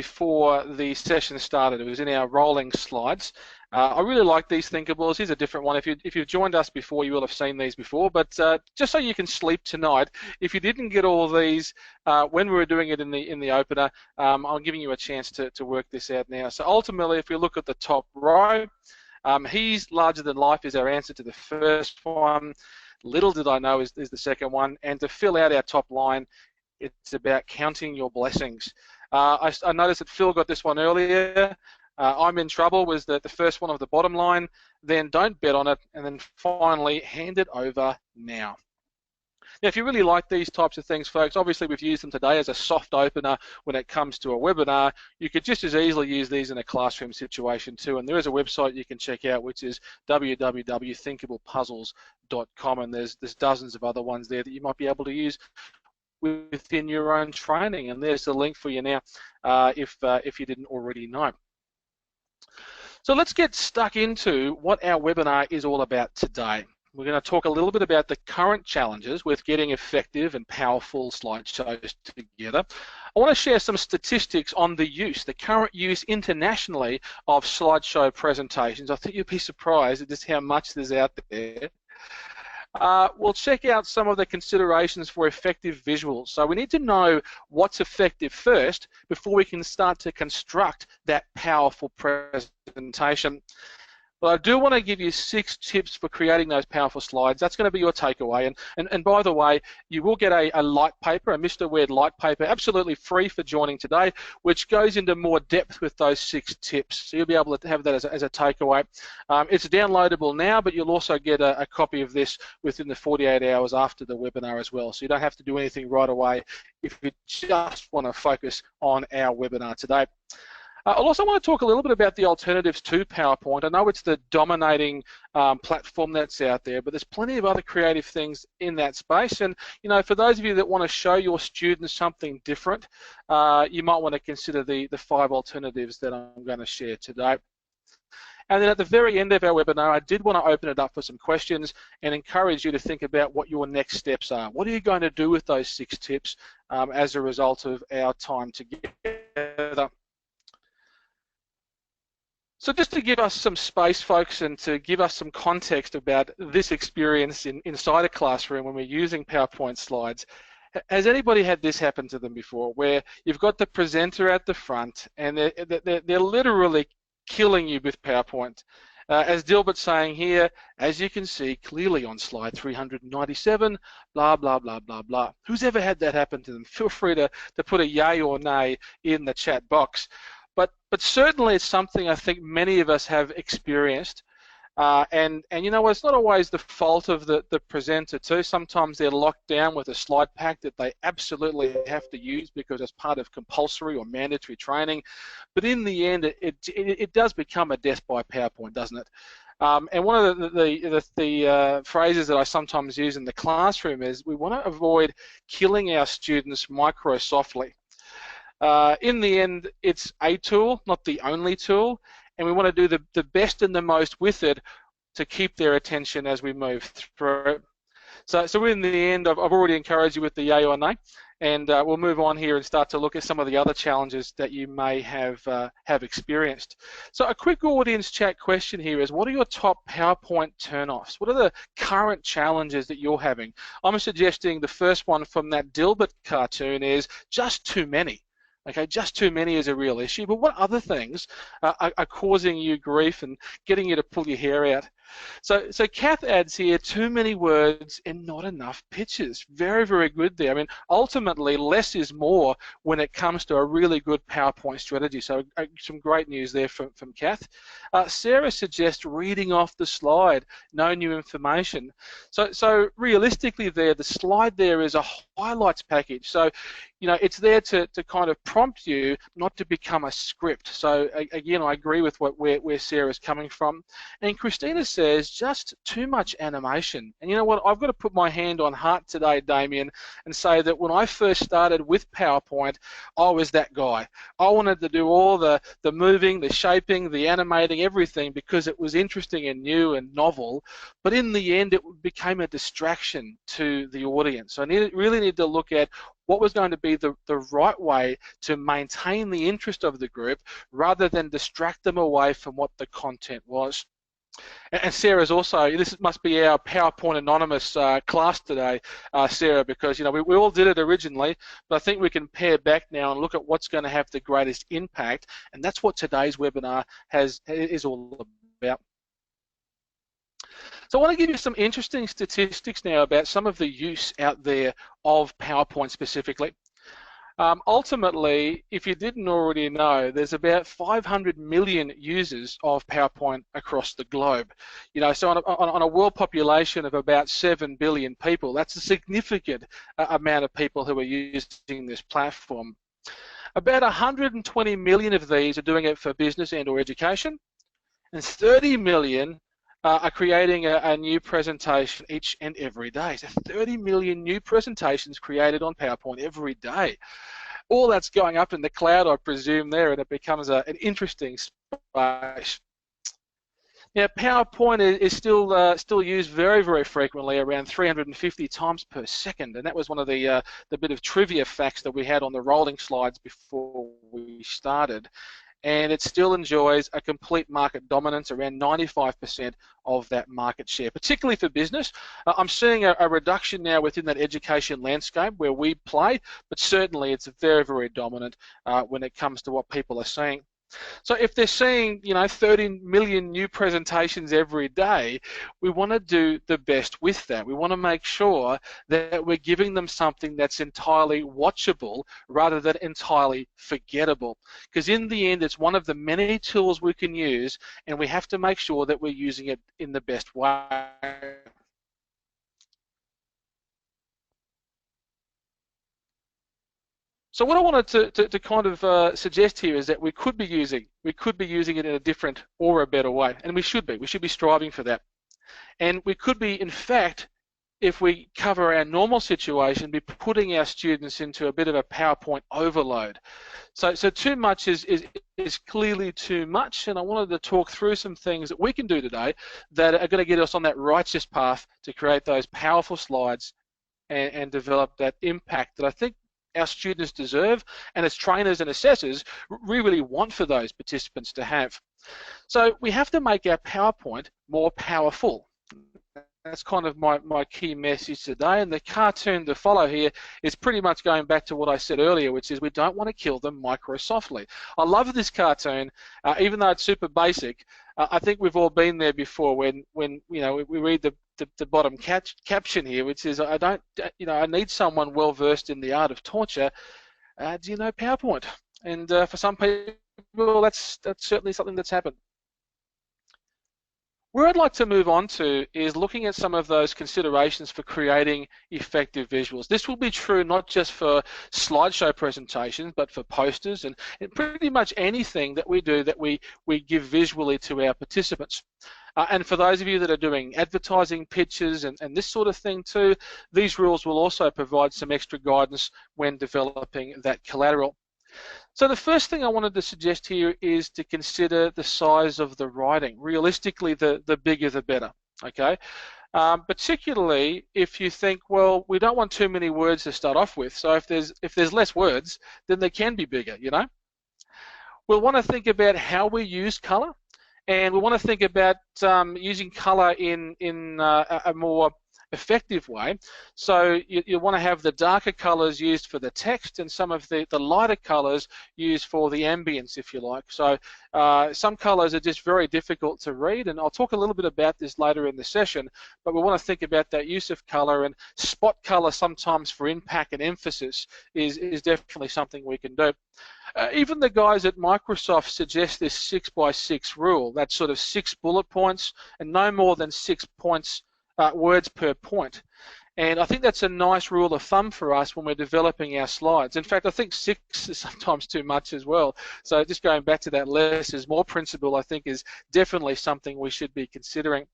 before the session started. It was in our rolling slides. I really like these thinkables. Here's a different one. If you've joined us before, you will have seen these before. But just so you can sleep tonight, if you didn't get all of these when we were doing it in the opener, I'm giving you a chance to work this out now. So ultimately, if we look at the top row, he's larger than life is our answer to the first one. Little did I know is the second one. And to fill out our top line, it's about counting your blessings. I noticed that Phil got this one earlier. I'm in trouble was the first one of the bottom line, then don't bet on it, and then finally hand it over now. Now, if you really like these types of things, folks, obviously we've used them today as a soft opener when it comes to a webinar. You could just as easily use these in a classroom situation too, and there is a website you can check out, which is www.thinkablepuzzles.com, and there's dozens of other ones there that you might be able to use within your own training, and there's the link for you now if you didn't already know. So let's get stuck into what our webinar is all about today. We're going to talk a little bit about the current challenges with getting effective and powerful slideshows together. I want to share some statistics on the current use internationally of slideshow presentations. I think you'll be surprised at just how much there's out there. We'll check out some of the considerations for effective visuals. So we need to know what's effective first before we can start to construct that powerful presentation. But I do want to give you 6 tips for creating those powerful slides. That's going to be your takeaway. And by the way, you will get a light paper, a Mr. Weird light paper, absolutely free for joining today, which goes into more depth with those 6 tips. So you'll be able to have that as a takeaway. It's downloadable now, but you'll also get a copy of this within the 48 hours after the webinar as well. So you don't have to do anything right away if you just want to focus on our webinar today. I'll also want to talk a little bit about the alternatives to PowerPoint. I know it's the dominating platform that's out there, but there's plenty of other creative things in that space. And you know, for those of you that want to show your students something different, you might want to consider the 5 alternatives that I'm going to share today. And then at the very end of our webinar, I did want to open it up for some questions and encourage you to think about what your next steps are. What are you going to do with those 6 tips as a result of our time together? So just to give us some space, folks, and to give us some context about this experience inside a classroom when we're using PowerPoint slides, has anybody had this happen to them before, where you've got the presenter at the front and they're literally killing you with PowerPoint? As Dilbert's saying here, as you can see clearly on slide 397, blah, blah, blah, blah, blah. Who's ever had that happen to them? Feel free to put a yay or nay in the chat box. But certainly it's something I think many of us have experienced. And you know, it's not always the fault of the presenter too. Sometimes they're locked down with a slide pack that they absolutely have to use because it's part of compulsory or mandatory training. But in the end, it does become a death by PowerPoint, doesn't it? And one of the phrases that I sometimes use in the classroom is we want to avoid killing our students micro-softly. In the end, it's a tool, not the only tool, and we want to do the best and the most with it to keep their attention as we move through. So in the end, I've already encouraged you with the yay or nay, and we'll move on here and start to look at some of the other challenges that you may have experienced. So a quick audience chat question here is, what are your top PowerPoint turnoffs? What are the current challenges that you're having? I'm suggesting the first one from that Dilbert cartoon is just too many. Okay, just too many is a real issue, but what other things are causing you grief and getting you to pull your hair out? So Kath adds here, too many words and not enough pictures. Very, very good there. I mean, ultimately, less is more when it comes to a really good PowerPoint strategy. So some great news there from Kath. Sarah suggests reading off the slide, no new information. So realistically there, the slide there is a highlights package. So, you know, it's there to kind of prompt you not to become a script. So again, I agree with where Sarah's coming from. And Christina said, says just too much animation. And you know what? I've got to put my hand on heart today, Damien, and say that when I first started with PowerPoint, I was that guy. I wanted to do all the moving, the shaping, the animating, everything because it was interesting and new and novel. But in the end, it became a distraction to the audience. So I really need to look at what was going to be the right way to maintain the interest of the group rather than distract them away from what the content was. And Sarah's also, this must be our PowerPoint Anonymous class today, Sarah, because you know we all did it originally, but I think we can pare back now and look at what's going to have the greatest impact, and that's what today's webinar is all about. So I want to give you some interesting statistics now about some of the use out there of PowerPoint specifically. Ultimately, if you didn't already know, there's about 500 million users of PowerPoint across the globe. You know, so on a world population of about 7 billion people, that's a significant amount of people who are using this platform. About 120 million of these are doing it for business and or education, and 30 million are creating a new presentation each and every day. So 30 million new presentations created on PowerPoint every day. All that's going up in the cloud, I presume, there, and it becomes an interesting space. Now, PowerPoint is still used very, very frequently, around 350 times per second, and that was one of the bit of trivia facts that we had on the rolling slides before we started. And it still enjoys a complete market dominance, around 95% of that market share, particularly for business. I'm seeing a reduction now within that education landscape where we play, but certainly it's very, very dominant when it comes to what people are seeing. So if they're seeing, you know, 30 million new presentations every day, we want to do the best with that. We want to make sure that we're giving them something that's entirely watchable rather than entirely forgettable. Because in the end, it's one of the many tools we can use, and we have to make sure that we're using it in the best way. So what I wanted to kind of suggest here is that we could be using it in a different or a better way, and we should be striving for that. And we could be, in fact, if we cover our normal situation, be putting our students into a bit of a PowerPoint overload. So too much is clearly too much, and I wanted to talk through some things that we can do today that are going to get us on that righteous path to create those powerful slides and develop that impact that I think our students deserve, and as trainers and assessors, we really want for those participants to have. So we have to make our PowerPoint more powerful. That's kind of my key message today, and the cartoon to follow here is pretty much going back to what I said earlier, which is we don't want to kill them Microsoftly. I love this cartoon, even though it's super basic. I think we've all been there before when you know we read the bottom caption here, which is I need someone well versed in the art of torture. Do you know PowerPoint? And for some people, that's certainly something that's happened. Where I'd like to move on to is looking at some of those considerations for creating effective visuals. This will be true not just for slideshow presentations, but for posters and pretty much anything that we do that we give visually to our participants. And for those of you that are doing advertising pitches and this sort of thing too, these rules will also provide some extra guidance when developing that collateral. So the first thing I wanted to suggest here is to consider the size of the writing. Realistically, the bigger the better, okay? Particularly if you think, well, we don't want too many words to start off with, so if there's less words, then they can be bigger, you know? We'll want to think about how we use color, and we want to think about using color in a more effective way. So you want to have the darker colors used for the text and some of the lighter colors used for the ambience, if you like. So some colors are just very difficult to read, and I'll talk a little bit about this later in the session, but we want to think about that use of color, and spot color sometimes for impact and emphasis is definitely something we can do. Even the guys at Microsoft suggest this 6x6 rule. That's sort of 6 bullet points and no more than 6 points words per point. And I think that's a nice rule of thumb for us when we're developing our slides. In fact, I think 6 is sometimes too much as well. So just going back to that less is more principle, I think is definitely something we should be considering.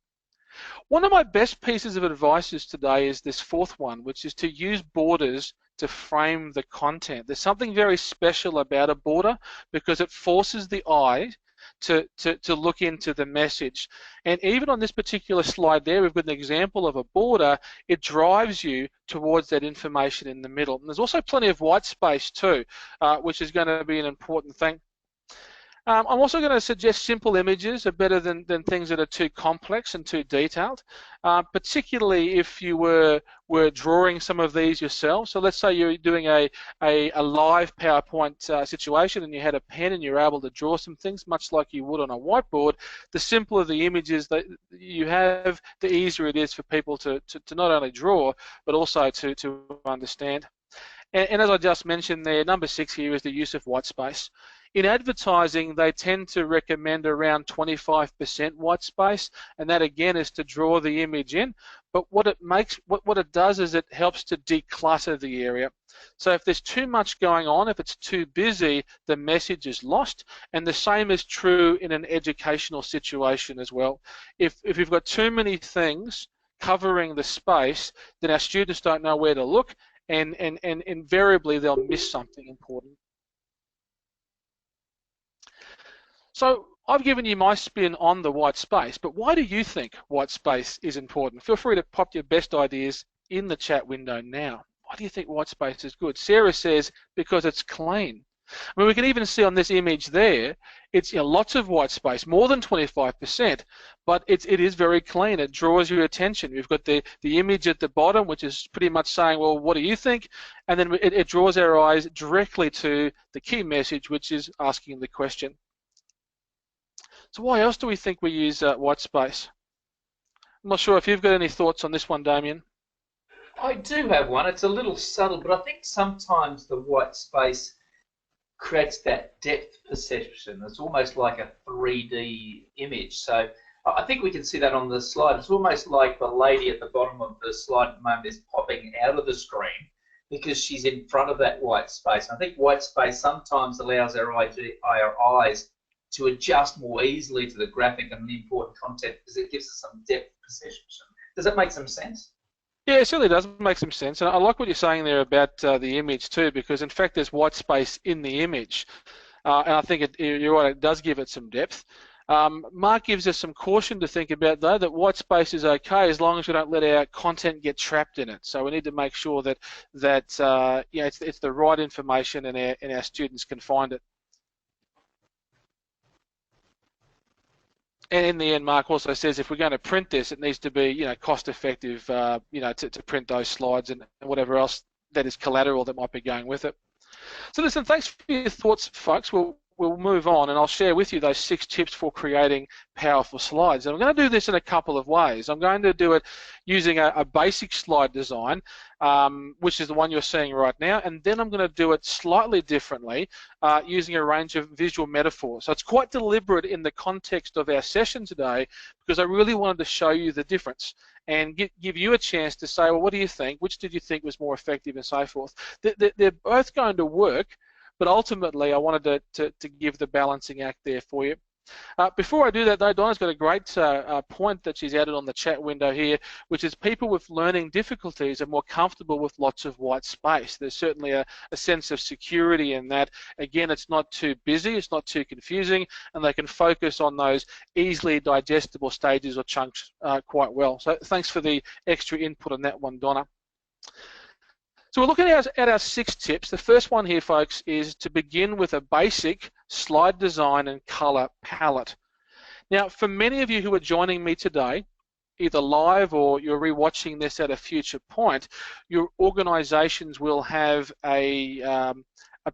One of my best pieces of advice today is this fourth one, which is to use borders to frame the content. There's something very special about a border because it forces the eye to look into the message. And even on this particular slide there, we've got an example of a border. It drives you towards that information in the middle. And there's also plenty of white space too, which is going to be an important thing. I'm also going to suggest simple images are better than things that are too complex and too detailed, particularly if you were drawing some of these yourself. So let's say you're doing a live PowerPoint situation and you had a pen and you're able to draw some things much like you would on a whiteboard. The simpler the images that you have, the easier it is for people to not only draw but also to understand. And as I just mentioned there, number 6 here is the use of white space. In advertising, they tend to recommend around 25% white space, and that again is to draw the image in. But what it does is it helps to declutter the area. So if there's too much going on, if it's too busy, the message is lost. And the same is true in an educational situation as well. If you've got too many things covering the space, then our students don't know where to look, and invariably they'll miss something important. So I've given you my spin on the white space, but why do you think white space is important? Feel free to pop your best ideas in the chat window now. Why do you think white space is good? Sarah says because it's clean. I mean, we can even see on this image there, it's lots of white space, more than 25%, but it is very clean. It draws your attention. We've got the image at the bottom, which is pretty much saying, well, what do you think? And then it draws our eyes directly to the key message, which is asking the question. So why else do we think we use white space? I'm not sure if you've got any thoughts on this one, Damien. I do have one. It's a little subtle, but I think sometimes the white space creates that depth perception. It's almost like a 3D image. So I think we can see that on the slide. It's almost like the lady at the bottom of the slide at the moment is popping out of the screen because she's in front of that white space. I think white space sometimes allows our eyes to adjust more easily to the graphic and the important content because it gives us some depth perception. Does that make some sense? Yeah, it certainly does make some sense. And I like what you're saying there about the image too, because in fact there's white space in the image. And I think you're right, it does give it some depth. Mark gives us some caution to think about though, that white space is okay as long as we don't let our content get trapped in it. So we need to make sure that it's the right information and our students can find it. And in the end, Mark also says if we're going to print this, it needs to be, cost effective, to print those slides and whatever else that is collateral that might be going with it. So listen, thanks for your thoughts, folks. We'll move on, and I'll share with you those 6 tips for creating powerful slides. And I'm going to do this in a couple of ways. I'm going to do it using a basic slide design, which is the one you're seeing right now, and then I'm going to do it slightly differently using a range of visual metaphors. So it's quite deliberate in the context of our session today because I really wanted to show you the difference and give you a chance to say, well, what do you think? Which did you think was more effective and so forth? They're both going to work, but ultimately I wanted to give the balancing act there for you. Before I do that though, Donna's got a great point that she's added on the chat window here, which is people with learning difficulties are more comfortable with lots of white space. There's certainly a sense of security in that. Again, it's not too busy, it's not too confusing, and they can focus on those easily digestible stages or chunks quite well. So thanks for the extra input on that one, Donna. So we're looking at our 6 tips. The first one here, folks, is to begin with a basic slide design and color palette. Now, for many of you who are joining me today, either live or you're rewatching this at a future point, your organizations will have a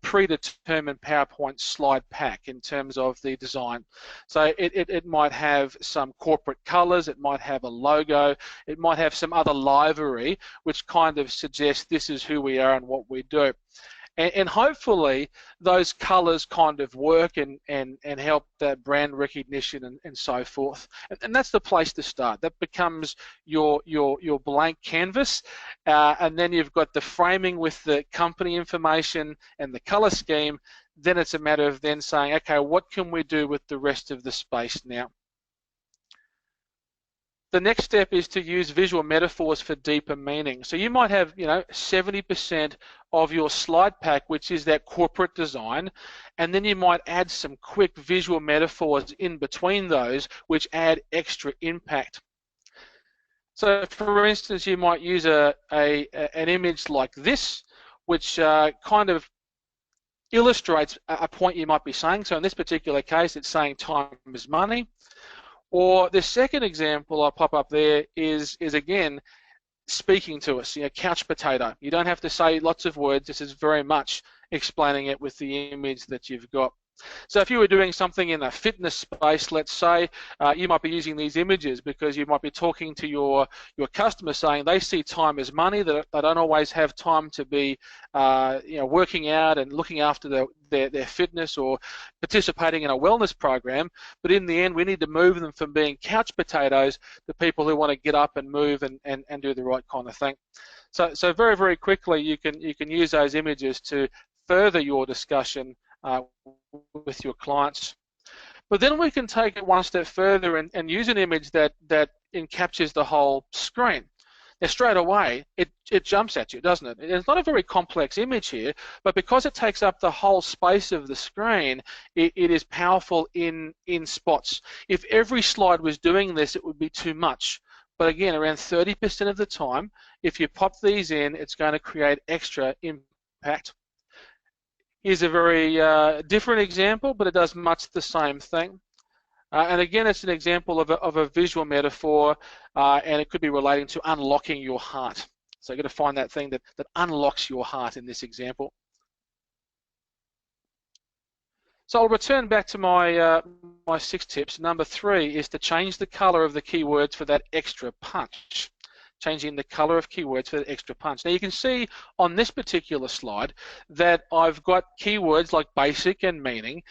predetermined PowerPoint slide pack in terms of the design. So it might have some corporate colors, it might have a logo, it might have some other livery which kind of suggests this is who we are and what we do. And hopefully those colors kind of work and help that brand recognition and so forth. And that's the place to start. That becomes your blank canvas, and then you've got the framing with the company information and the color scheme. Then it's a matter of then saying, okay, what can we do with the rest of the space now? the next step is to use visual metaphors for deeper meaning. So you might have, 70% of your slide pack, which is that corporate design, and then you might add some quick visual metaphors in between those, which add extra impact. So for instance, you might use an image like this, which kind of illustrates a point you might be saying. So in this particular case, it's saying time is money. Or the second example I'll pop up there is again speaking to us, couch potato. You don't have to say lots of words. This is very much explaining it with the image that you've got. So if you were doing something in a fitness space, let's say, you might be using these images because you might be talking to your customer saying they see time as money, that they don't always have time to be working out and looking after their fitness or participating in a wellness program, but in the end we need to move them from being couch potatoes to people who want to get up and move and do the right kind of thing. So very, very quickly you can use those images to further your discussion with your clients. But then we can take it one step further and use an image that encaptures the whole screen. Now straight away it jumps at you, doesn't it? It's not a very complex image here, but because it takes up the whole space of the screen, it is powerful in spots. If every slide was doing this, it would be too much. But again, around 30% of the time, if you pop these in, it's going to create extra impact. Here's a very different example, but it does much the same thing. And again, it's an example of a visual metaphor, and it could be relating to unlocking your heart. So you've got to find that thing that unlocks your heart in this example. So I'll return back to my 6 tips. Number 3 is to change the color of the keywords for that extra punch. Changing the color of keywords for that extra punch. Now you can see on this particular slide that I've got keywords like basic and meaning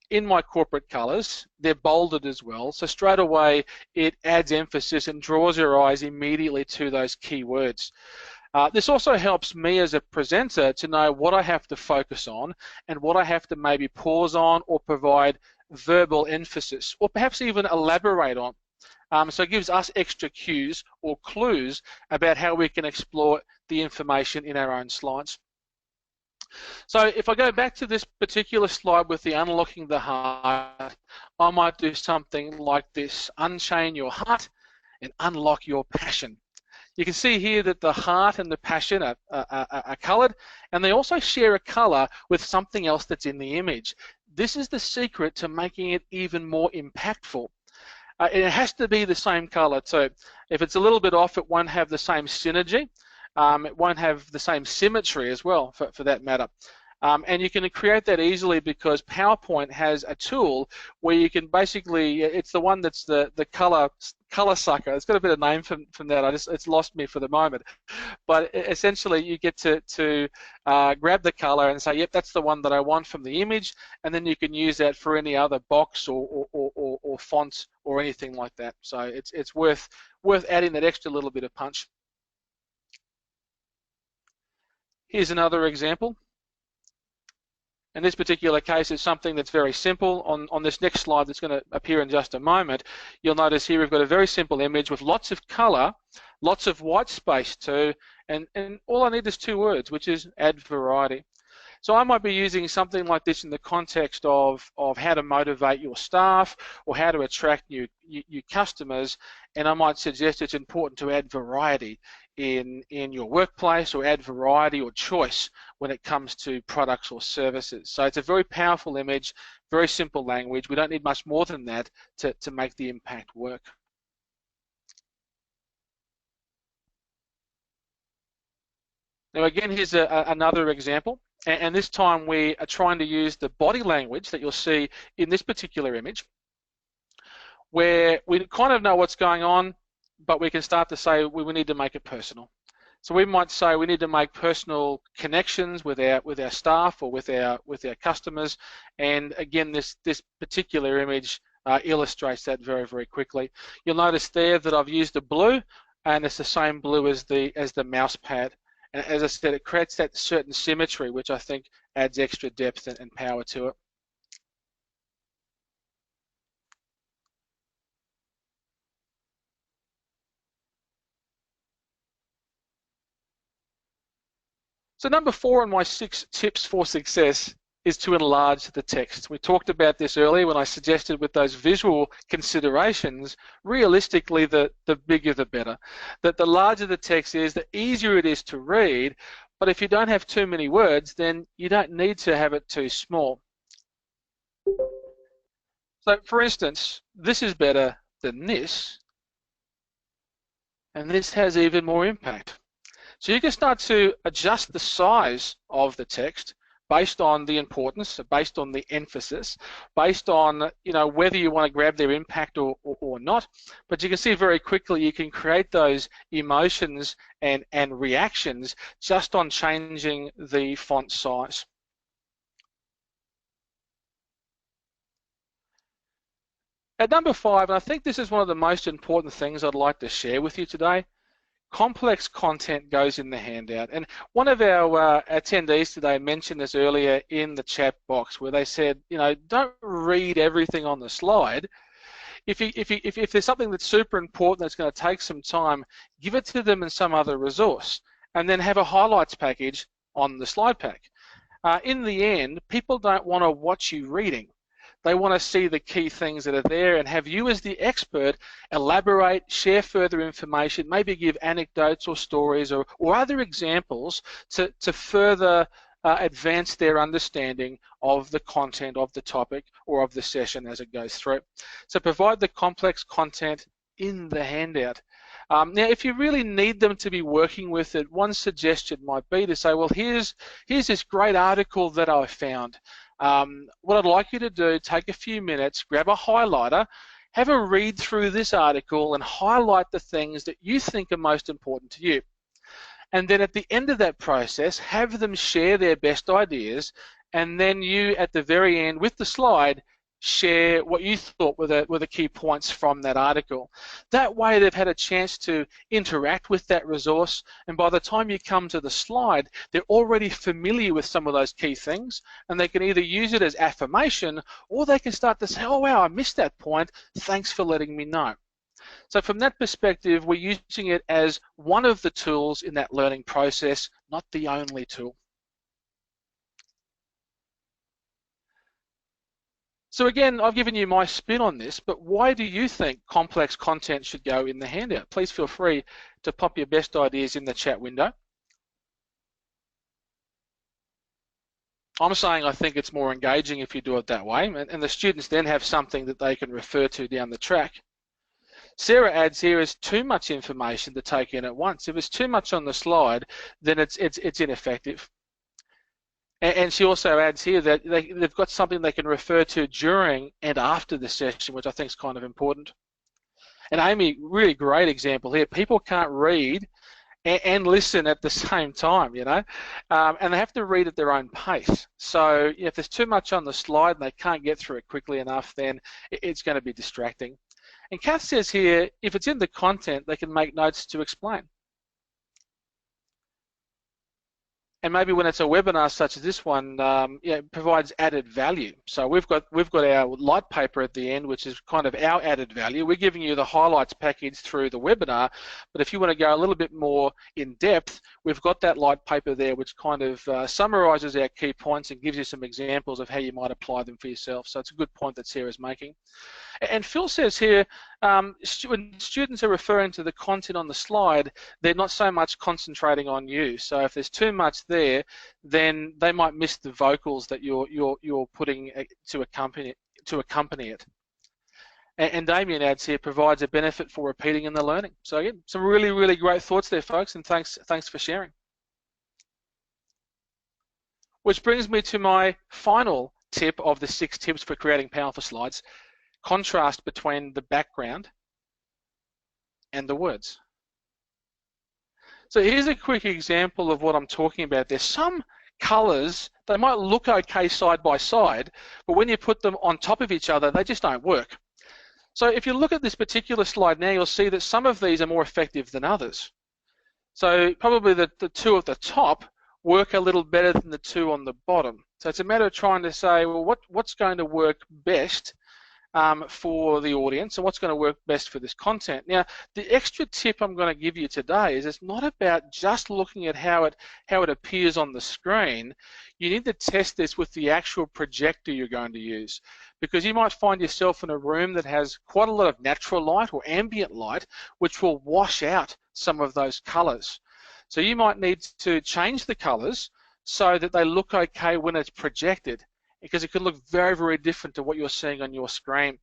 in my corporate colors. They're bolded as well, so straight away it adds emphasis and draws your eyes immediately to those keywords. This also helps me as a presenter to know what I have to focus on and what I have to maybe pause on or provide verbal emphasis or perhaps even elaborate on. So it gives us extra cues or clues about how we can explore the information in our own slides. So if I go back to this particular slide with the unlocking the heart, I might do something like this: unchain your heart and unlock your passion. You can see here that the heart and the passion are coloured, and they also share a colour with something else that's in the image. This is the secret to making it even more impactful. It has to be the same color too. If it's a little bit off, it won't have the same synergy. It won't have the same symmetry as well, for that matter. And you can create that easily because PowerPoint has a tool where you can basically, it's the one that's the color sucker. It's got a bit of name from that. It's lost me for the moment. But essentially you get to grab the color and say, yep, that's the one that I want from the image, and then you can use that for any other box or font or anything like that. So it's worth adding that extra little bit of punch. Here's another example. In this particular case, it's something that's very simple. On this next slide that's going to appear in just a moment, you'll notice here we've got a very simple image with lots of color, lots of white space too, and all I need is 2 words, which is add variety. So I might be using something like this in the context of how to motivate your staff or how to attract new customers, and I might suggest it's important to add variety in your workplace, or add variety or choice when it comes to products or services. So it's a very powerful image, very simple language. We don't need much more than that to make the impact work. Now again, here's another example, and this time we are trying to use the body language that you'll see in this particular image, where we kind of know what's going on, but we can start to say we need to make it personal. So we might say we need to make personal connections with our staff or with our customers, and again, this particular image illustrates that very, very quickly. You'll notice there that I've used a blue, and it's the same blue as the mouse pad. And as I said, it creates that certain symmetry, which I think adds extra depth and power to it. So number 4 on my 6 tips for success is to enlarge the text. We talked about this earlier when I suggested with those visual considerations, realistically the bigger the better. That the larger the text is, the easier it is to read, but if you don't have too many words, then you don't need to have it too small. So for instance, this is better than this, and this has even more impact. So you can start to adjust the size of the text based on the importance, based on the emphasis, based on whether you want to grab their impact or not. But you can see very quickly you can create those emotions and reactions just on changing the font size. At number 5, and I think this is one of the most important things I'd like to share with you today, complex content goes in the handout. And one of our attendees today mentioned this earlier in the chat box where they said, don't read everything on the slide. If there's something that's super important that's going to take some time, give it to them in some other resource and then have a highlights package on the slide pack. In the end, people don't want to watch you reading. They want to see the key things that are there and have you as the expert elaborate, share further information, maybe give anecdotes or stories or other examples to further advance their understanding of the content of the topic or of the session as it goes through. So provide the complex content in the handout. Now, if you really need them to be working with it, one suggestion might be to say, well, here's this great article that I found. What I'd like you to do, take a few minutes, grab a highlighter, have a read through this article and highlight the things that you think are most important to you. And then at the end of that process, have them share their best ideas, and then you at the very end with the slide share what you thought were the key points from that article. That way they've had a chance to interact with that resource, and by the time you come to the slide, they're already familiar with some of those key things, and they can either use it as affirmation or they can start to say, oh wow, I missed that point, thanks for letting me know. So from that perspective, we're using it as one of the tools in that learning process, not the only tool. So again, I've given you my spin on this, but why do you think complex content should go in the handout? Please feel free to pop your best ideas in the chat window. I'm saying I think it's more engaging if you do it that way, and the students then have something that they can refer to down the track. Sarah adds here is too much information to take in at once. If it's too much on the slide, then it's ineffective. And she also adds here that they've got something they can refer to during and after the session, which I think is kind of important. And Amy, really great example here. People can't read and listen at the same time, and they have to read at their own pace. So if there's too much on the slide and they can't get through it quickly enough, then it's going to be distracting. And Kath says here, if it's in the content, they can make notes to explain. And maybe when it's a webinar such as this one, it provides added value. So we've got our light paper at the end, which is kind of our added value. We're giving you the highlights package through the webinar, but if you want to go a little bit more in depth, we've got that light paper there, which kind of summarizes our key points and gives you some examples of how you might apply them for yourself. So it's a good point that Sarah's making. And Phil says here, when students are referring to the content on the slide, they're not so much concentrating on you. So if there's too much there, then they might miss the vocals that you're putting to accompany it. And Damien adds here, provides a benefit for repeating in the learning. So again, some really, really great thoughts there, folks, and thanks for sharing. Which brings me to my final tip of the 6 tips for creating powerful slides. Contrast between the background and the words. So here's a quick example of what I'm talking about. There's some colors, they might look okay side by side, but when you put them on top of each other, they just don't work. So if you look at this particular slide now, you'll see that some of these are more effective than others. So probably the 2 at the top work a little better than the 2 on the bottom. So it's a matter of trying to say, well, what's going to work best for the audience and what's going to work best for this content. Now, the extra tip I'm going to give you today is it's not about just looking at how it appears on the screen. You need to test this with the actual projector you're going to use, because you might find yourself in a room that has quite a lot of natural light or ambient light, which will wash out some of those colors. So you might need to change the colors so that they look okay when it's projected, because it could look very, very different to what you're seeing on your screen.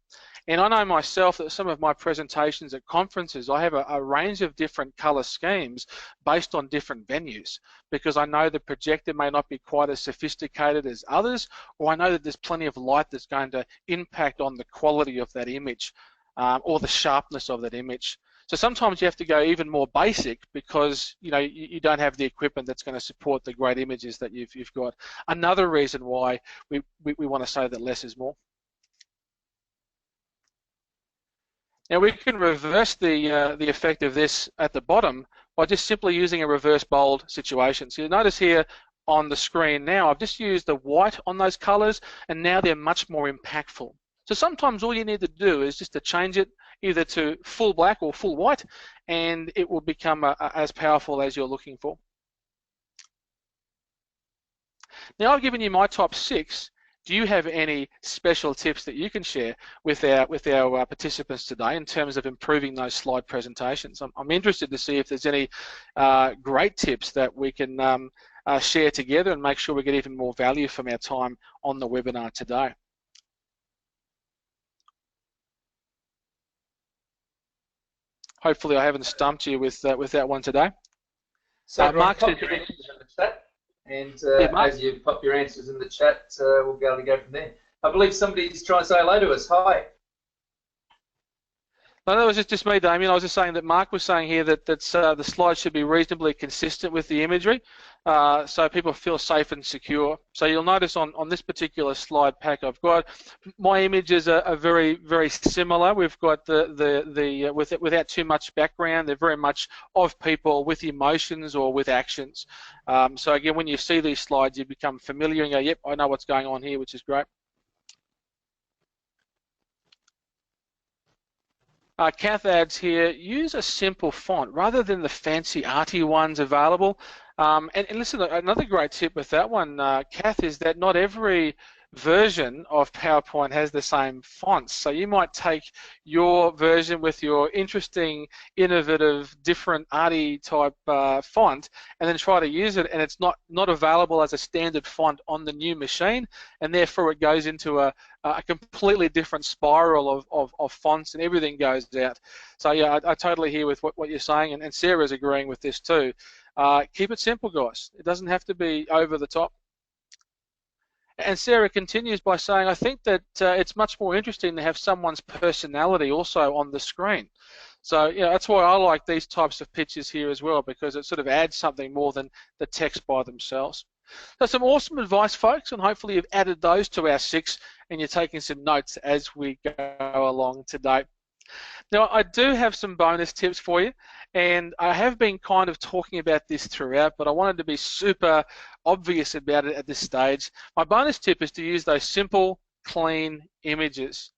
And I know myself that some of my presentations at conferences, I have a range of different color schemes based on different venues, because I know the projector may not be quite as sophisticated as others, or I know that there's plenty of light that's going to impact on the quality of that image or the sharpness of that image. So sometimes you have to go even more basic, because you don't have the equipment that's going to support the great images that you've got. Another reason why we want to say that less is more. Now we can reverse the effect of this at the bottom by just simply using a reverse bold situation. So you notice here on the screen now, I've just used the white on those colors, and now they're much more impactful. So sometimes all you need to do is just to change it either to full black or full white, and it will become as powerful as you're looking for. Now I've given you my top 6. Do you have any special tips that you can share with our participants today in terms of improving those slide presentations? I'm interested to see if there's any great tips that we can share together and make sure we get even more value from our time on the webinar today. Hopefully I haven't stumped you with that one today. So Mark, pop your answers in the chat, and as you pop your answers in the chat, we'll be able to go from there. I believe somebody's trying to say hello to us. Hi. No, that was just me, Damien. I was just saying that Mark was saying here that the slides should be reasonably consistent with the imagery, so people feel safe and secure. So you'll notice on this particular slide pack I've got, my images are very, very similar. We've got without too much background, they're very much of people with emotions or with actions. So again, when you see these slides, you become familiar and go, yep, I know what's going on here, which is great. Kath adds here, use a simple font rather than the fancy arty ones available. And listen, another great tip with that one, Kath, is that not every version of PowerPoint has the same fonts. So you might take your version with your interesting, innovative, different arty type font and then try to use it, and it's not available as a standard font on the new machine, and therefore it goes into a completely different spiral of fonts, and everything goes out. So yeah, I totally hear with what you're saying, and Sarah's agreeing with this too. Keep it simple, guys. It doesn't have to be over the top. And Sarah continues by saying, I think that it's much more interesting to have someone's personality also on the screen. So yeah, that's why I like these types of pictures here as well, because it sort of adds something more than the text by themselves. So some awesome advice, folks, and hopefully you've added those to our 6 and you're taking some notes as we go along today. Now, I do have some bonus tips for you, and I have been kind of talking about this throughout, but I wanted to be super obvious about it at this stage. My bonus tip is to use those simple, clean images.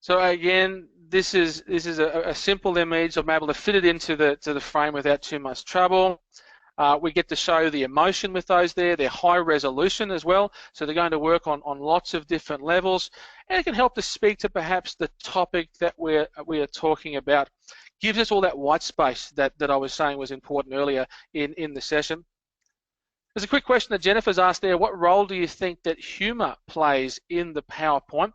So again, this is a simple image. I'm able to fit it into the frame without too much trouble. We get to show the emotion with those there. They're high resolution as well, so they're going to work on lots of different levels, and it can help to speak to perhaps the topic that we are talking about. Gives us all that white space that I was saying was important earlier in the session. There's a quick question that Jennifer's asked there. What role do you think that humour plays in the PowerPoint?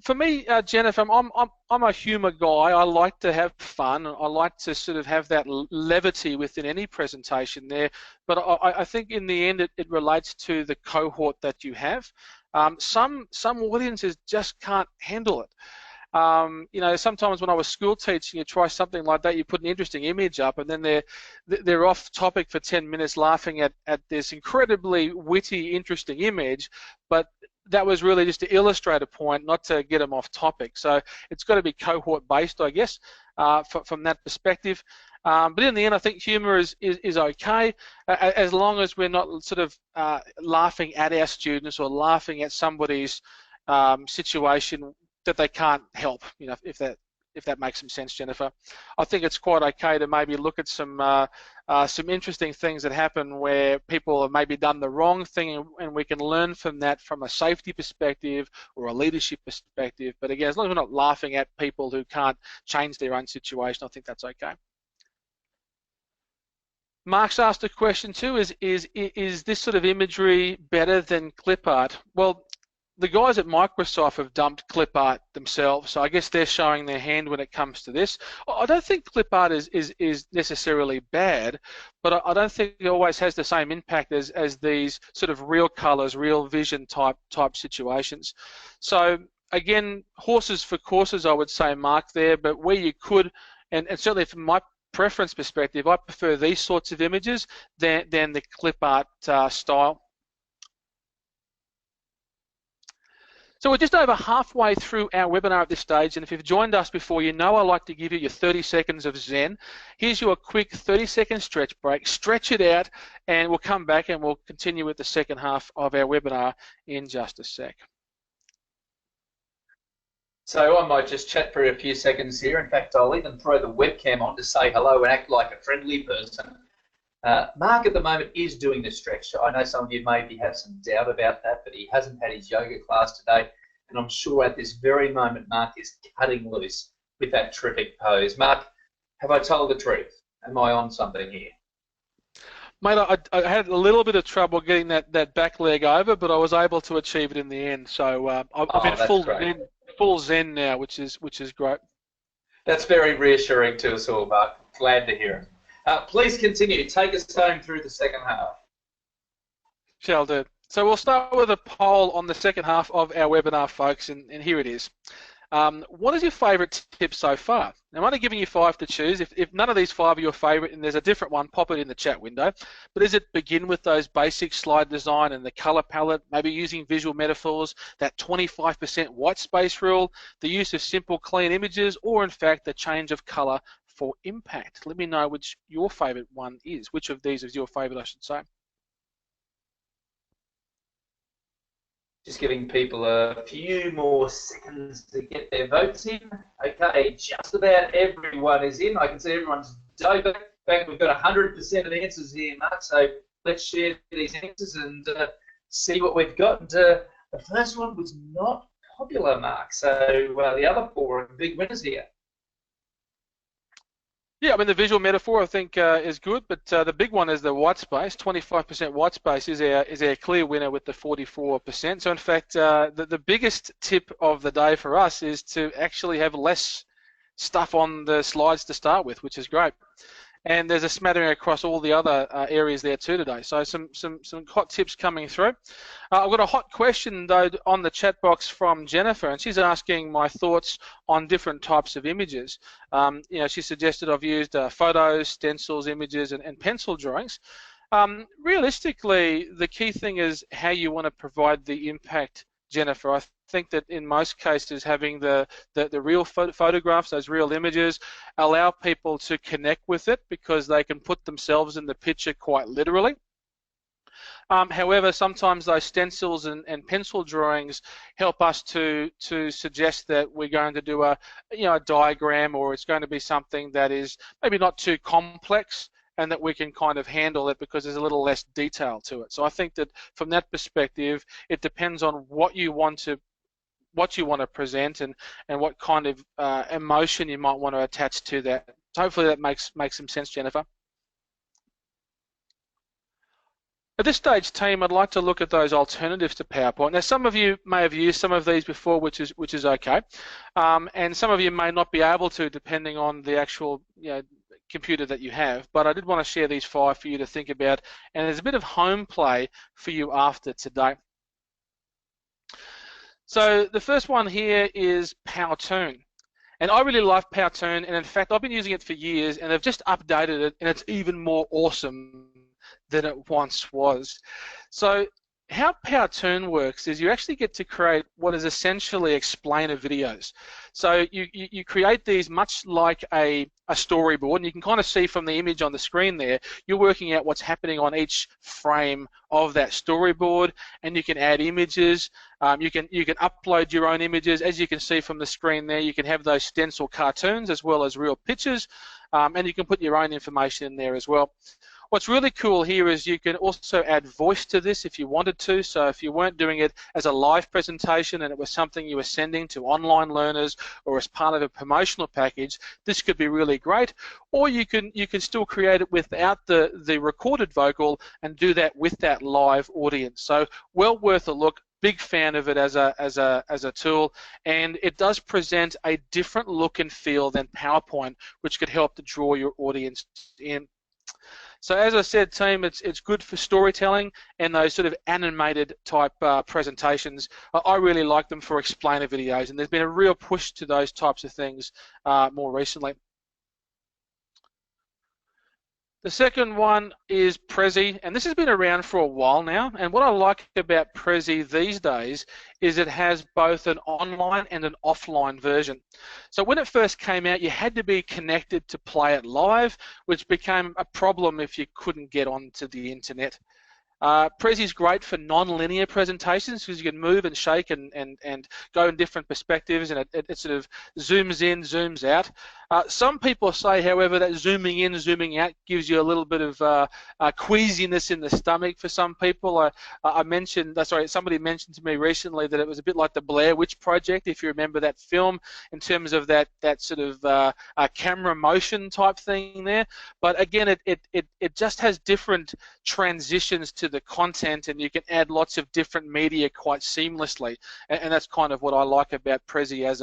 For me, Jennifer, I'm a humour guy. I like to have fun. I like to sort of have that levity within any presentation there. But I think in the end, it relates to the cohort that you have. Some audiences just can't handle it. You know, sometimes when I was school teaching, you try something like that, you put an interesting image up, and then they're off topic for 10 minutes laughing at this incredibly witty, interesting image, but that was really just to illustrate a point, not to get them off topic. So it's got to be cohort-based, I guess, from that perspective. But in the end, I think humour is okay, as long as we're not sort of laughing at our students or laughing at somebody's situation that they can't help, you know, if that makes some sense, Jennifer. I think it's quite okay to maybe look at some interesting things that happen where people have maybe done the wrong thing, and we can learn from that from a safety perspective or a leadership perspective. But again, as long as we're not laughing at people who can't change their own situation, I think that's okay. Mark's asked a question too, is this sort of imagery better than clip art? Well, the guys at Microsoft have dumped clip art themselves, so I guess they're showing their hand when it comes to this. I don't think clip art is necessarily bad, but I don't think it always has the same impact as these sort of real colors, real vision type situations. So again, horses for courses, I would say, Mark, there, but where you could, and certainly from my preference perspective, I prefer these sorts of images than the clip art style. So we're just over halfway through our webinar at this stage, and if you've joined us before, you know I like to give you your 30 seconds of Zen. Here's your quick 30-second stretch break. Stretch it out, and we'll come back and we'll continue with the second half of our webinar in just a sec. So I might just chat for a few seconds here. In fact, I'll even throw the webcam on to say hello and act like a friendly person. Mark at the moment is doing the stretch. I know some of you maybe have some doubt about that, but he hasn't had his yoga class today, and I'm sure at this very moment Mark is cutting loose with that terrific pose. Mark, have I told the truth? Am I on something here? Mate, I had a little bit of trouble getting that back leg over, but I was able to achieve it in the end. So I'm in full zen now, which is great. That's very reassuring to us all, Mark. Glad to hear it. Please continue. Take us home through the second half. Shall do. So we'll start with a poll on the second half of our webinar, folks, and here it is. What is your favourite tip so far? Now, I'm only giving you 5 to choose. If none of these 5 are your favourite and there's a different one, pop it in the chat window. But is it begin with those basic slide design and the colour palette, maybe using visual metaphors, that 25% white space rule, the use of simple, clean images, or in fact, the change of colour for impact? Let me know which your favourite one is. Which of these is your favourite, I should say. Just giving people a few more seconds to get their votes in. Okay, just about everyone is in. I can see everyone's dove. In fact, we've got 100% of the answers here, Mark. So let's share these answers and see what we've got. And, the first one was not popular, Mark. So the other 4 are big winners here. Yeah, I mean, the visual metaphor, I think, is good, but the big one is the white space. 25% white space is our clear winner with the 44%. So, in fact, the biggest tip of the day for us is to actually have less stuff on the slides to start with, which is great. And there's a smattering across all the other areas there too today. So some hot tips coming through. I've got a hot question though on the chat box from Jennifer, and she's asking my thoughts on different types of images. You know, she suggested I've used photos, stencils, images, and pencil drawings. Realistically, the key thing is how you want to provide the impact, Jennifer. I think that in most cases having the real photographs, those real images, allow people to connect with it because they can put themselves in the picture quite literally. However, sometimes those stencils and pencil drawings help us to suggest that we're going to do a diagram, or it's going to be something that is maybe not too complex, and that we can kind of handle it because there's a little less detail to it. So I think that from that perspective, it depends on what you want to present and what kind of emotion you might want to attach to that. So hopefully that makes some sense, Jennifer. At this stage, team, I'd like to look at those alternatives to PowerPoint. Now, some of you may have used some of these before, which is okay, and some of you may not be able to, depending on the actual computer that you have, but I did want to share these 5 for you to think about, and there's a bit of home play for you after today. So the first one here is Powtoon, and I really love Powtoon, and in fact I've been using it for years, and they've just updated it, and it's even more awesome than it once was. So how Powtoon works is you actually get to create what is essentially explainer videos. So you create these much like a storyboard, and you can kind of see from the image on the screen there, you're working out what's happening on each frame of that storyboard, and you can add images. You can upload your own images. As you can see from the screen there, you can have those stencil cartoons as well as real pictures, and you can put your own information in there as well. What's really cool here is you can also add voice to this if you wanted to. So if you weren't doing it as a live presentation and it was something you were sending to online learners or as part of a promotional package, this could be really great. Or you can still create it without the recorded vocal and do that with that live audience. So well worth a look. Big fan of it as a tool, and it does present a different look and feel than PowerPoint, which could help to draw your audience in. So as I said, team, it's good for storytelling and those sort of animated type presentations. I really like them for explainer videos, and there's been a real push to those types of things more recently. The second one is Prezi, and this has been around for a while now, and what I like about Prezi these days is it has both an online and an offline version. So when it first came out, you had to be connected to play it live, which became a problem if you couldn't get onto the internet. Prezi is great for non-linear presentations because you can move and shake and go in different perspectives, and it sort of zooms in, zooms out. Some people say, however, that zooming in, zooming out gives you a little bit of queasiness in the stomach for some people. Somebody mentioned to me recently that it was a bit like the Blair Witch Project, if you remember that film, in terms of that sort of camera motion type thing there. But again, it just has different transitions to the content, and you can add lots of different media quite seamlessly, and that's kind of what I like about Prezi as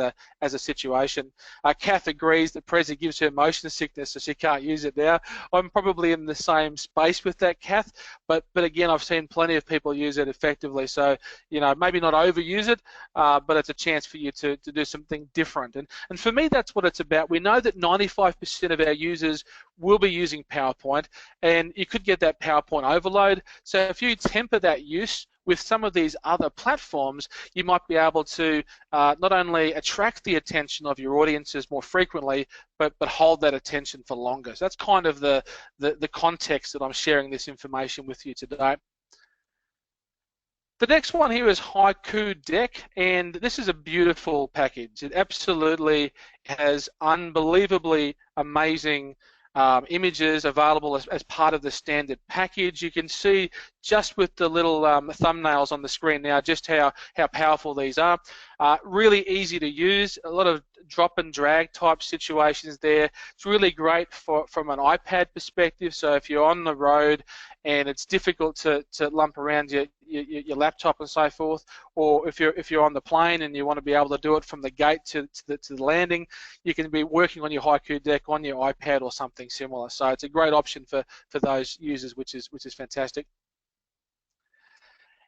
a situation. Kath agrees that Prezi gives her motion sickness, so she can't use it now. I'm probably in the same space with that, Kath, but again, I've seen plenty of people use it effectively, so maybe not overuse it, but it's a chance for you to do something different. And for me, that's what it's about. We know that 95% of our users will be using PowerPoint, and you could get that PowerPoint overload. So if you temper that use with some of these other platforms, you might be able to not only attract the attention of your audiences more frequently, but hold that attention for longer. So that's kind of the context that I'm sharing this information with you today. The next one here is Haiku Deck, and this is a beautiful package. It absolutely has unbelievably amazing images available as part of the standard package. You can see just with the little thumbnails on the screen now just how powerful these are. Really easy to use, a lot of drop and drag type situations there. It's really great from an iPad perspective, so if you're on the road and it's difficult to lump around your laptop and so forth, or if you're on the plane and you want to be able to do it from the gate to the landing, you can be working on your Haiku Deck on your iPad or something similar. So it's a great option for those users, which is fantastic.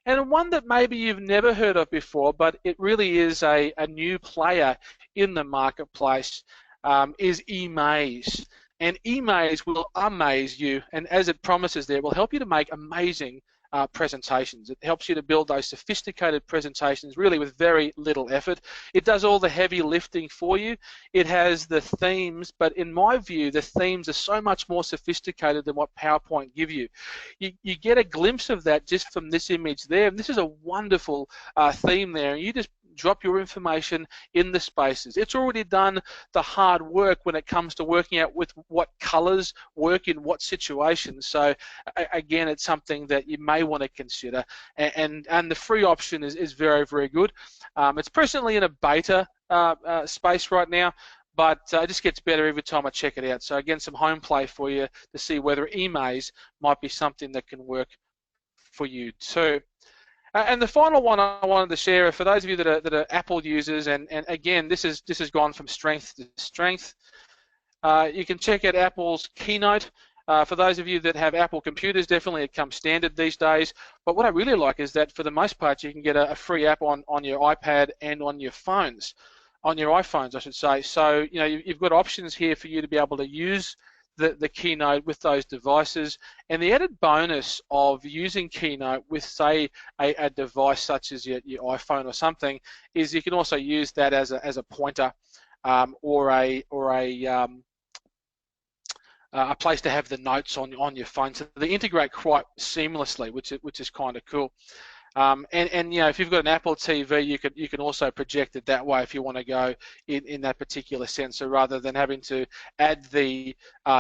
And one that maybe you've never heard of before, but it really is a new player in the marketplace, is eMaze. And eMaze will amaze you, and as it promises there, will help you to make amazing presentations. It helps you to build those sophisticated presentations really with very little effort. It does all the heavy lifting for you. It has the themes, but in my view, the themes are so much more sophisticated than what PowerPoint give you. You get a glimpse of that just from this image there, and this is a wonderful theme there, and you just drop your information in the spaces. It's already done the hard work when it comes to working out with what colors work in what situations. So again, it's something that you may want to consider, and the free option is very, very good. It's presently in a beta space right now, but it just gets better every time I check it out. So again, some home play for you to see whether eMaze might be something that can work for you too. And the final one I wanted to share, for those of you that are Apple users, and again, this has gone from strength to strength. You can check out Apple's Keynote. For those of you that have Apple computers, definitely it comes standard these days. But what I really like is that for the most part, you can get a free app on your iPad and on your phones, on your iPhones, I should say. So you've got options here for you to be able to use the Keynote with those devices. And the added bonus of using Keynote with, say, a device such as your iPhone or something is you can also use that as a pointer or a place to have the notes on your phone. So they integrate quite seamlessly, which is kind of cool. And you know, if you've got an Apple TV, you can also project it that way if you want to go in that particular sense. So rather than having to add the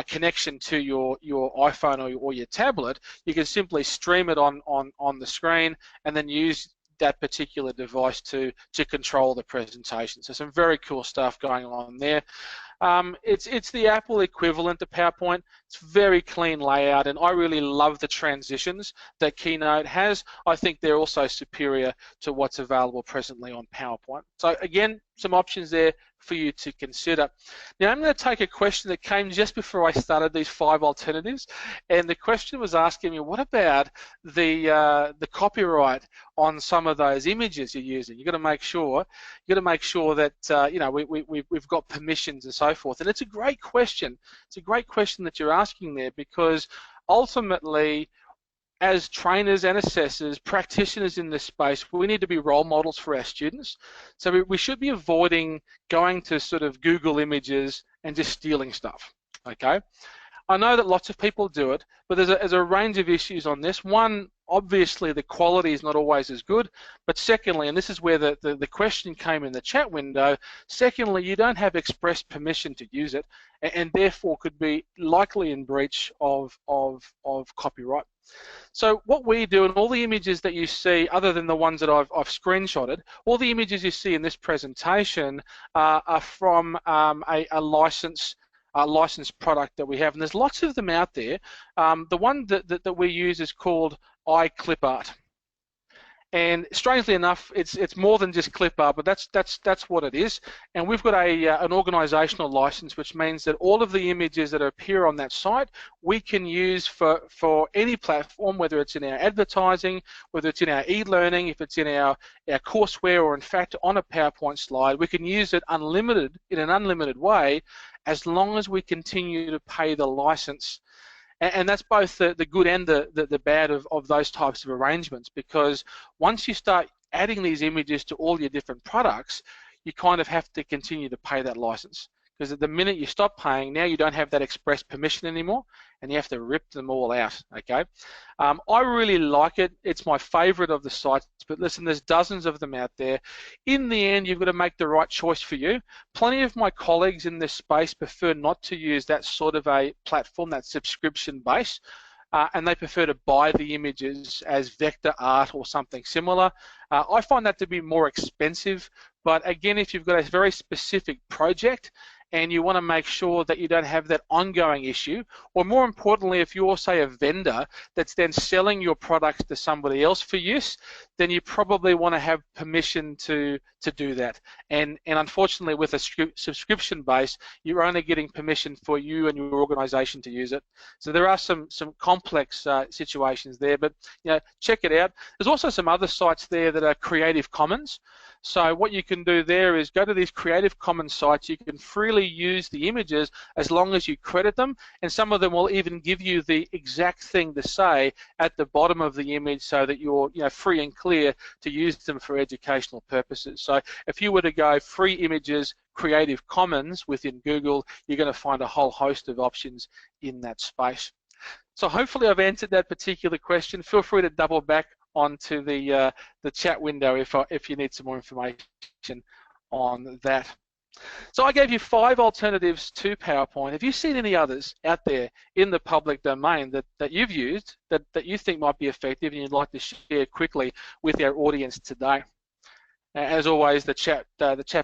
connection to your iPhone or your tablet, you can simply stream it on the screen and then use that particular device to control the presentation. So some very cool stuff going on there. It's the Apple equivalent to PowerPoint. It's very clean layout, and I really love the transitions that Keynote has. I think they're also superior to what's available presently on PowerPoint. So again, some options there for you to consider. Now I'm going to take a question that came just before I started these 5 alternatives, and the question was asking me, what about the copyright on some of those images you're using? You've got to make sure that you know, we've got permissions and so forth. And it's a great question. It's a great question that you're asking there, because ultimately, as trainers and assessors, practitioners in this space, we need to be role models for our students. So we should be avoiding going to sort of Google images and just stealing stuff, okay? I know that lots of people do it, but there's a range of issues on this. One, obviously the quality is not always as good, but secondly, and this is where the question came in the chat window, secondly, you don't have express permission to use it, and therefore could be likely in breach of copyright. So what we do, and all the images that you see, other than the ones that I've screenshotted, all the images you see in this presentation are from a licensed product that we have, and there's lots of them out there. The one that we use is called iClipArt, and strangely enough, it's more than just clip art, but that's what it is. And we've got an organizational license, which means that all of the images that appear on that site we can use for any platform, whether it's in our advertising, whether it's in our e-learning, if it's in our courseware, or in fact on a PowerPoint slide. We can use it unlimited, in an unlimited way, as long as we continue to pay the license. And that's both the good and the bad of those types of arrangements, because once you start adding these images to all your different products, you kind of have to continue to pay that license. Because at the minute you stop paying, now you don't have that express permission anymore, and you have to rip them all out, okay? I really like it. It's my favorite of the sites, but listen, there's dozens of them out there. In the end, you've got to make the right choice for you. Plenty of my colleagues in this space prefer not to use that sort of a platform, that subscription base, and they prefer to buy the images as vector art or something similar. I find that to be more expensive, but again, if you've got a very specific project and you want to make sure that you don't have that ongoing issue, or more importantly, if you're, say, a vendor that's then selling your products to somebody else for use, then you probably want to have permission to do that. And unfortunately, with a subscription base, you're only getting permission for you and your organization to use it. So there are some complex situations there, but you know, check it out. There's also some other sites there that are Creative Commons. So what you can do there is go to these Creative Commons sites. You can freely use the images as long as you credit them, and some of them will even give you the exact thing to say at the bottom of the image, so that you're free and clear to use them for educational purposes. So if you were to go free images, Creative Commons within Google, you're going to find a whole host of options in that space. So hopefully I've answered that particular question. Feel free to double back onto the chat window if you need some more information on that. So I gave you 5 alternatives to PowerPoint. Have you seen any others out there in the public domain that you've used that you think might be effective and you'd like to share quickly with our audience today? As always, the chat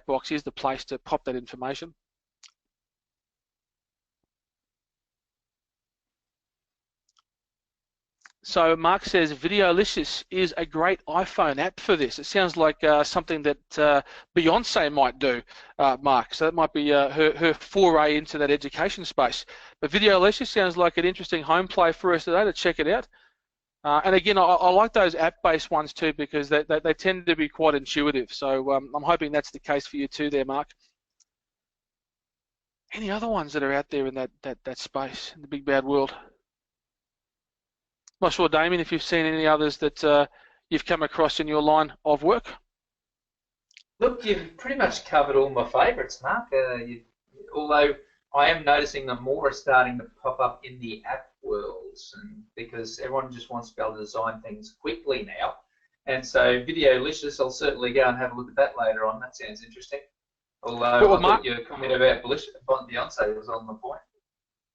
box is the place to pop that information. So Mark says Videolicious is a great iPhone app for this. It sounds like something that Beyonce might do, Mark. So that might be her foray into that education space. But Videolicious sounds like an interesting home play for us today to check it out. And again, I like those app-based ones too, because they tend to be quite intuitive. So I'm hoping that's the case for you too there, Mark. Any other ones that are out there in that space, in the big bad world? Not sure, Damien, if you've seen any others that you've come across in your line of work. Look, you've pretty much covered all my favourites, Mark. Although I am noticing that more are starting to pop up in the app worlds, and because everyone just wants to be able to design things quickly now. And so Videolicious, I'll certainly go and have a look at that later on. That sounds interesting. Although Well, I Mark, thought your comment about Beyonce was on the point.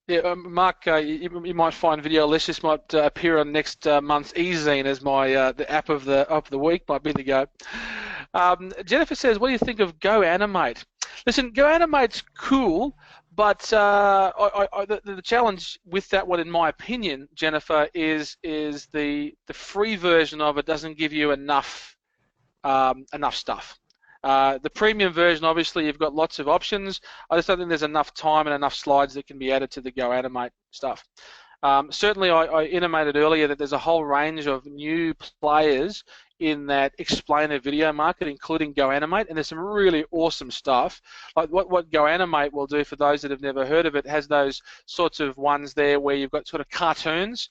yeah, Mark, you might find Videolicious might appear on next month's eZine as my the app of the week. Might be the go. Jennifer says, "What do you think of GoAnimate?" Listen, GoAnimate's cool, but the challenge with that one, in my opinion, Jennifer, is the free version of it doesn't give you enough stuff. The premium version, obviously, you've got lots of options. I just don't think there's enough time and enough slides that can be added to the GoAnimate stuff. Certainly, I intimated earlier that there's a whole range of new players in that explainer video market, including GoAnimate, and there's some really awesome stuff. Like what GoAnimate will do, for those that have never heard of it, has those sorts of ones there where you've got sort of cartoons,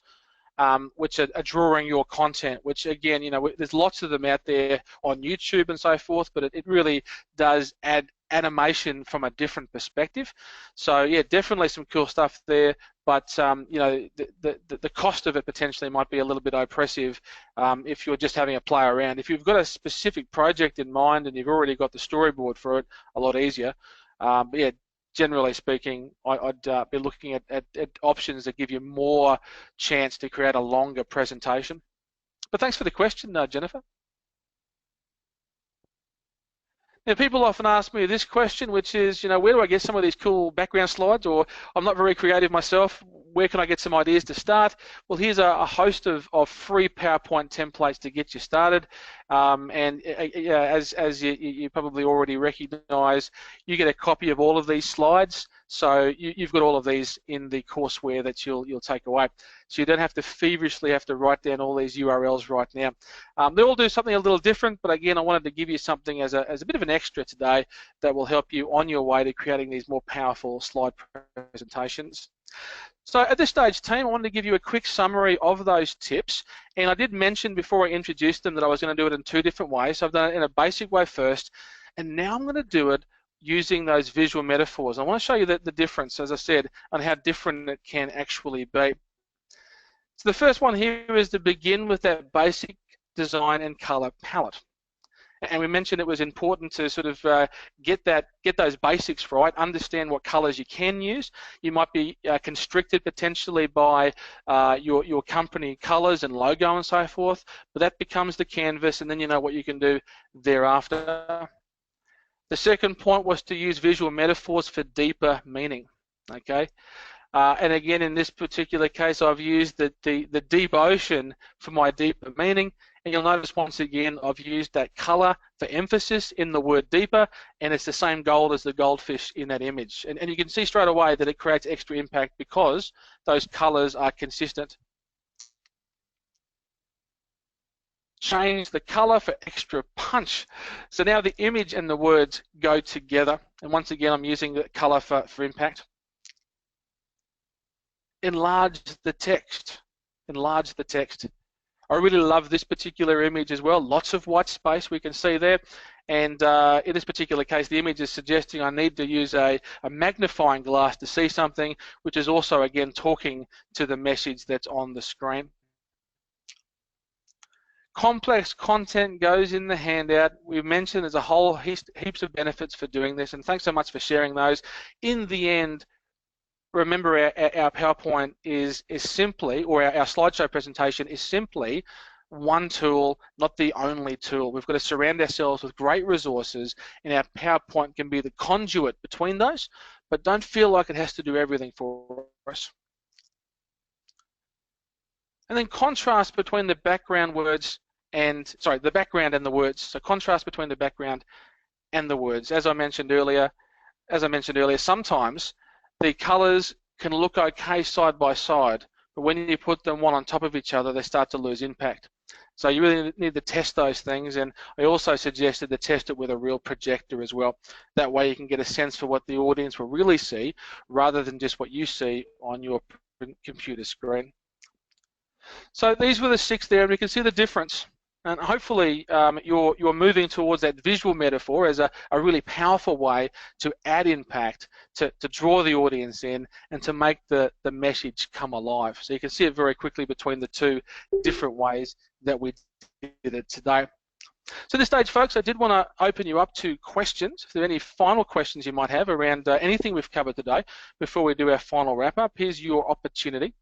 which are drawing your content, which again, there's lots of them out there on YouTube and so forth, but it really does add animation from a different perspective. So yeah, definitely some cool stuff there, but the cost of it potentially might be a little bit oppressive if you're just having a play around. If you've got a specific project in mind and you've already got the storyboard for it, a lot easier. But yeah, generally speaking, I'd be looking at options that give you more chance to create a longer presentation. But thanks for the question, Jennifer. Now, people often ask me this question, which is, where do I get some of these cool background slides? Or I'm not very creative myself. Where can I get some ideas to start? Well, here's a host of free PowerPoint templates to get you started. As you probably already recognize, you get a copy of all of these slides. So you've got all of these in the courseware that you'll take away. So you don't have to feverishly have to write down all these URLs right now. They all do something a little different, but again, I wanted to give you something as a bit of an extra today that will help you on your way to creating these more powerful slide presentations. So at this stage, team, I wanted to give you a quick summary of those tips. And I did mention before I introduced them that I was going to do it in two different ways. So I've done it in a basic way first, and now I'm going to do it using those visual metaphors. I want to show you the difference, as I said, on how different it can actually be. So the first one here is to begin with that basic design and color palette. And we mentioned it was important to sort of get those basics right, understand what colors you can use. You might be constricted potentially by your company colors and logo and so forth, but that becomes the canvas, and then you know what you can do thereafter. The second point was to use visual metaphors for deeper meaning, okay? And again, in this particular case, I've used the deep ocean for my deeper meaning. And you'll notice once again, I've used that color for emphasis in the word deeper, and it's the same gold as the goldfish in that image. And you can see straight away that it creates extra impact because those colors are consistent. Change the color for extra punch. So now the image and the words go together. And once again, I'm using the color for impact. Enlarge the text. Enlarge the text. I really love this particular image as well. Lots of white space we can see there. And in this particular case, the image is suggesting I need to use a magnifying glass to see something, which is also, again, talking to the message that's on the screen. Complex content goes in the handout. We've mentioned there's a whole heaps of benefits for doing this, and thanks so much for sharing those. In the end, remember our PowerPoint is simply, or our slideshow presentation is simply one tool, not the only tool. We've got to surround ourselves with great resources, and our PowerPoint can be the conduit between those, but don't feel like it has to do everything for us. And then contrast between the background words and, sorry, the background and the words. So contrast between the background and the words. As I mentioned earlier, sometimes the colors can look okay side by side, but when you put them one on top of each other, they start to lose impact. So you really need to test those things, and I also suggested to test it with a real projector as well. That way you can get a sense for what the audience will really see rather than just what you see on your computer screen. So these were the 6 there, and we can see the difference. And hopefully you're moving towards that visual metaphor as a really powerful way to add impact, to draw the audience in, and to make the message come alive. So you can see it very quickly between the 2 different ways that we did it today. So at this stage, folks, I did want to open you up to questions. If there are any final questions you might have around anything we've covered today before we do our final wrap-up, here's your opportunity.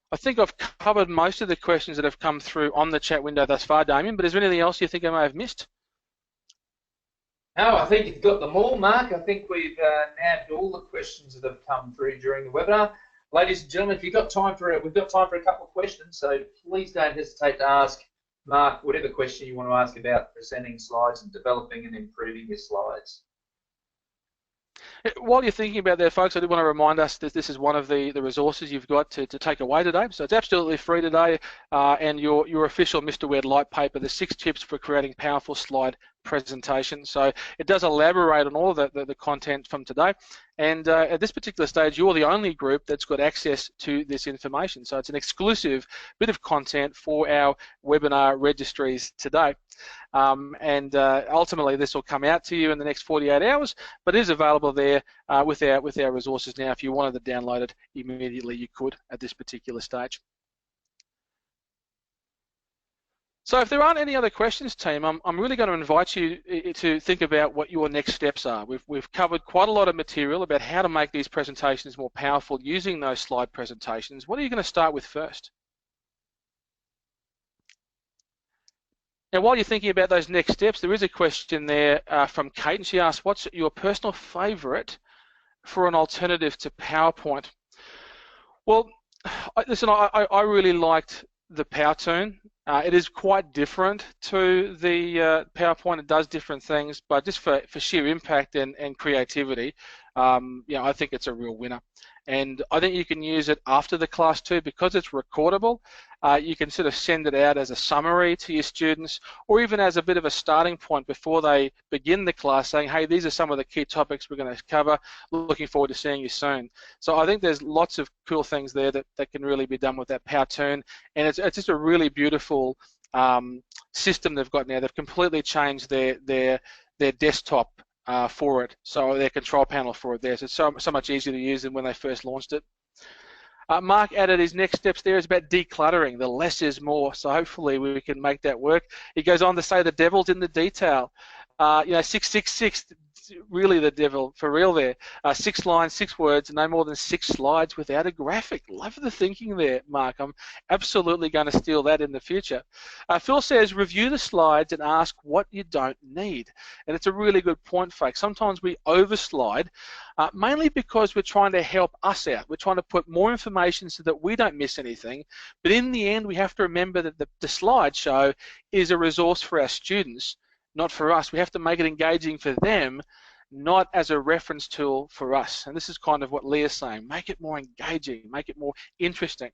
I think I've covered most of the questions that have come through on the chat window thus far, Damien, but is there anything else you think I may have missed? No, I think you've got them all, Mark. I think we've nabbed all the questions that have come through during the webinar. Ladies and gentlemen, if you've got time for it, we've got time for a couple of questions, so please don't hesitate to ask Mark whatever question you want to ask about presenting slides and developing and improving your slides. While you're thinking about that, folks, I do want to remind us that this is one of the resources you've got to take away today. So it's absolutely free today, and your official Mr. Wed Light paper, the 6 tips for creating powerful slide presentation. So it does elaborate on all of the content from today. And at this particular stage, you're the only group that's got access to this information. So it's an exclusive bit of content for our webinar registries today. Ultimately, this will come out to you in the next 48 hours, but it is available there with our resources now. If you wanted to download it immediately, you could at this particular stage. So if there aren't any other questions, team, I'm really going to invite you to think about what your next steps are. We've covered quite a lot of material about how to make these presentations more powerful using those slide presentations. What are you going to start with first? Now, while you're thinking about those next steps, there is a question there from Kate, and she asked, what's your personal favourite for an alternative to PowerPoint? Well, listen, I really liked the Powtoon. It is quite different to the PowerPoint. It does different things, but just for sheer impact and creativity, I think it's a real winner. And I think you can use it after the class too, because it's recordable. You can sort of send it out as a summary to your students, or even as a bit of a starting point before they begin the class, saying, hey, these are some of the key topics we're going to cover. Looking forward to seeing you soon. So I think there's lots of cool things there that can really be done with that Powtoon, and it's just a really beautiful system they've got now. They've completely changed their desktop for it, so their control panel for it there. So it's so much easier to use than when they first launched it. Mark added his next steps there is about decluttering. The less is more, so hopefully we can make that work. He goes on to say the devil's in the detail. 666, really the devil for real there. 6 lines, 6 words, no more than 6 slides without a graphic. Love the thinking there, Mark. I'm absolutely going to steal that in the future. Phil says, review the slides and ask what you don't need. And it's a really good point, folks. Sometimes we overslide, mainly because we're trying to help us out. We're trying to put more information so that we don't miss anything. But in the end, we have to remember that the slideshow is a resource for our students, not for us. We have to make it engaging for them, not as a reference tool for us. And this is kind of what Leah's saying. Make it more engaging, make it more interesting.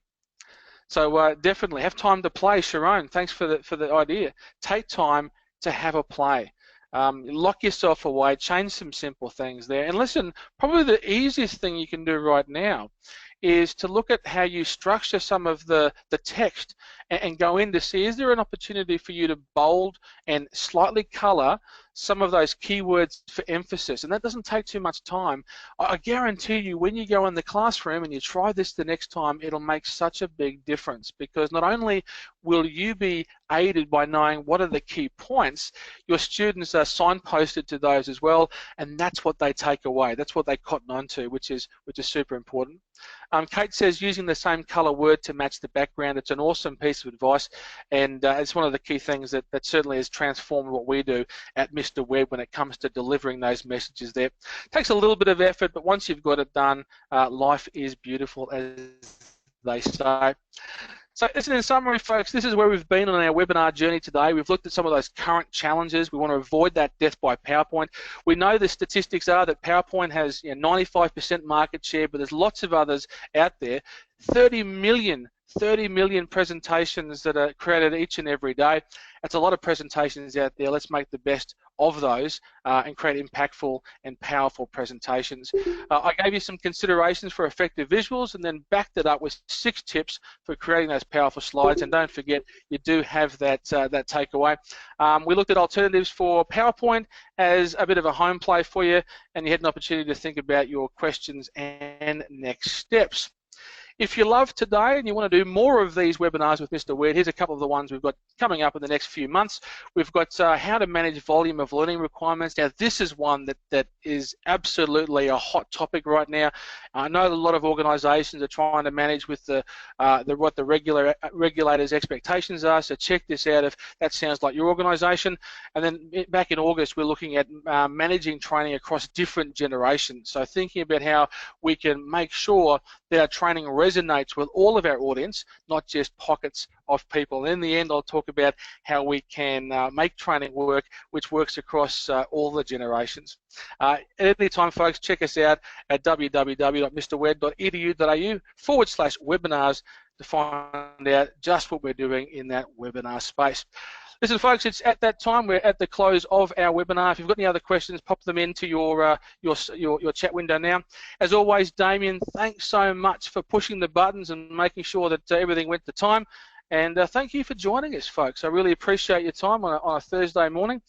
So definitely have time to play. Sharon, thanks for the idea. Take time to have a play. Lock yourself away, change some simple things there. And listen, probably the easiest thing you can do right now is to look at how you structure some of the text and go in to see, is there an opportunity for you to bold and slightly color some of those keywords for emphasis? And that doesn't take too much time. I guarantee you, when you go in the classroom and you try this the next time, it'll make such a big difference, because not only will you be aided by knowing what are the key points, your students are signposted to those as well, and that's what they take away. That's what they cotton onto, which is super important. Kate says using the same color word to match the background. It's an awesome piece of advice, and it's one of the key things that certainly has transformed what we do at Mr. Web when it comes to delivering those messages there. It takes a little bit of effort, but once you've got it done, life is beautiful, as they say. So listen, in summary, folks, this is where we've been on our webinar journey today. We've looked at some of those current challenges. We want to avoid that death by PowerPoint. We know the statistics are that PowerPoint has 95% market share, but there's lots of others out there. 30 million 30 million presentations that are created each and every day. That's a lot of presentations out there. Let's make the best of those and create impactful and powerful presentations. I gave you some considerations for effective visuals and then backed it up with 6 tips for creating those powerful slides. And don't forget, you do have that takeaway. We looked at alternatives for PowerPoint as a bit of a home play for you, and you had an opportunity to think about your questions and next steps. If you love today and you want to do more of these webinars with Mr. Wedd, here's a couple of the ones we've got coming up in the next few months. We've got how to manage volume of learning requirements. Now, this is one that is absolutely a hot topic right now. I know a lot of organisations are trying to manage with what the regulators' expectations are, so check this out if that sounds like your organisation. And then back in August, we're looking at managing training across different generations. So thinking about how we can make sure that our training resonates with all of our audience, not just pockets of people. And in the end, I'll talk about how we can make training work, which works across all the generations. At any time, folks, check us out at www.mrwedd.edu.au/webinars to find out just what we're doing in that webinar space. Listen, folks, it's at that time. We're at the close of our webinar. If you've got any other questions, pop them into your chat window now. As always, Damien, thanks so much for pushing the buttons and making sure that everything went to time. And thank you for joining us, folks. I really appreciate your time on a Thursday morning.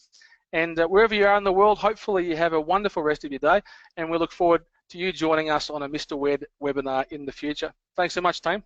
And wherever you are in the world, hopefully you have a wonderful rest of your day. And we look forward to you joining us on a Mr. Wedd webinar in the future. Thanks so much, team.